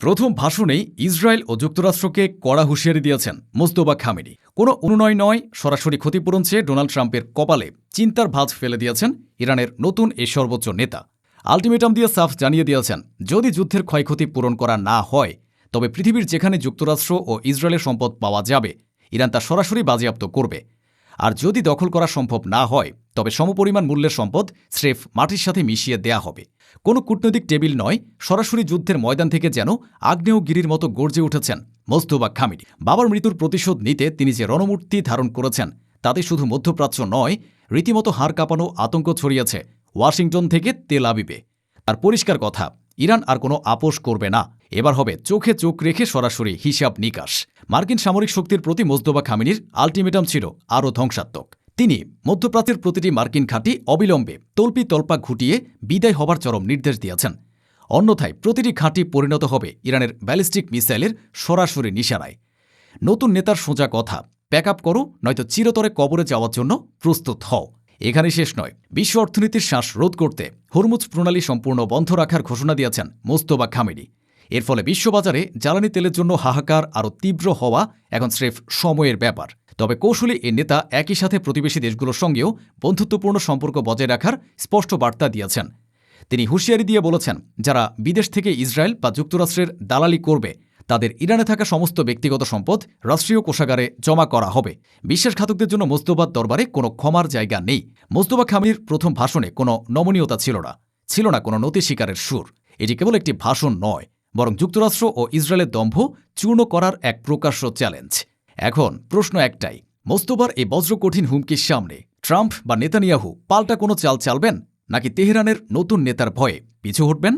প্রথম ভাষণেই ইসরায়েল ও যুক্তরাষ্ট্রকে কড়া হুঁশিয়ারি দিয়েছেন মোস্তফা খামেনি। কোনো অনুনয় নয়, সরাসরি ক্ষতিপূরণ চেয়ে ডোনাল্ড ট্রাম্পের কপালে চিন্তার ভাঁজ ফেলে দিয়েছেন ইরানের নতুন এই সর্বোচ্চ নেতা। আলটিমেটাম দিয়ে সাফ জানিয়ে দিয়েছেন, যদি যুদ্ধের ক্ষয়ক্ষতি পূরণ করা না হয় তবে পৃথিবীর যেখানে যুক্তরাষ্ট্র ও ইসরায়েলের সম্পদ পাওয়া যাবে ইরান তা সরাসরি বাজেয়াপ্ত করবে। আর যদি দখল করা সম্ভব না হয় তবে সমপরিমাণ মূল্যের সম্পদ স্রেফ মাটির সাথে মিশিয়ে দেয়া হবে। কোনো কূটনৈতিক টেবিল নয়, সরাসরি যুদ্ধের ময়দান থেকে যেন আগ্নেয়গিরির মতো গর্জে উঠেছেন মোস্তফা খামেনি। বাবার মৃত্যুর প্রতিশোধ নিতে তিনি যে রণমূর্তি ধারণ করেছেন তাতে শুধু মধ্যপ্রাচ্য নয়, রীতিমতো হাড় কাঁপানো আতঙ্ক ছড়িয়েছে ওয়াশিংটন থেকে তেল আবিবে। আর পরিষ্কার কথা, ইরান আর কোনো আপোষ করবে না। এবার হবে চোখে চোখ রেখে সরাসরি হিসাব নিকাশ। মার্কিন সামরিক শক্তির প্রতি মোস্তফা খামেনির আলটিমেটাম ছিল আরও ধ্বংসাত্মক। তিনি মধ্যপ্রাচ্যের প্রতিটি মার্কিন ঘাঁটি অবিলম্বে তল্পা ঘুটিয়ে বিদায় হবার চরম নির্দেশ দিয়েছেন। অন্যথায় প্রতিটি ঘাঁটি পরিণত হবে ইরানের ব্যালিস্টিক মিসাইলের সরাসরি নিশানায়। নতুন নেতার সোজা কথা, প্যাক আপ করো, নয়তো চিরতরে কবরে যাওয়ার জন্য প্রস্তুত হও। এখানে শেষ নয়, বিশ্ব অর্থনীতির শ্বাস রোধ করতে হরমুজ প্রণালী সম্পূর্ণ বন্ধ রাখার ঘোষণা দিয়েছেন মোস্তফা খামেনি। এর ফলে বিশ্ববাজারে জ্বালানি তেলের জন্য হাহাকার আরও তীব্র হওয়া এখন স্রেফ সময়ের ব্যাপার। তবে কৌশলী এ নেতা একই সাথে প্রতিবেশী দেশগুলোর সঙ্গেও বন্ধুত্বপূর্ণ সম্পর্ক বজায় রাখার স্পষ্ট বার্তা দিয়েছেন। তিনি হুঁশিয়ারি দিয়ে বলেছেন, যারা বিদেশ থেকে ইসরায়েল বা যুক্তরাষ্ট্রের দালালি করবে তাদের ইরানে থাকা সমস্ত ব্যক্তিগত সম্পদ রাষ্ট্রীয় কোষাগারে জমা করা হবে। বিশ্বাসঘাতকদের জন্য মোস্তফার দরবারে কোনো ক্ষমার জায়গা নেই। মোস্তফা খামেনির প্রথম ভাষণে কোনো নমনীয়তা ছিল না কোনো নতি স্বীকারের সুর। এটি কেবল একটি ভাষণ নয়, বরং যুক্তরাষ্ট্র ও ইসরায়েলের দম্ভ চূর্ণ করার এক প্রকাশ্য চ্যালেঞ্জ। এখন প্রশ্ন একটাই, মোস্তফার এই বজ্রকঠিন হুমকির সামনে ট্রাম্প বা নেতানিয়াহু পাল্টা কোনো চাল চালবেন, নাকি তেহরানের নতুন নেতার ভয়ে পিছু হটবেন?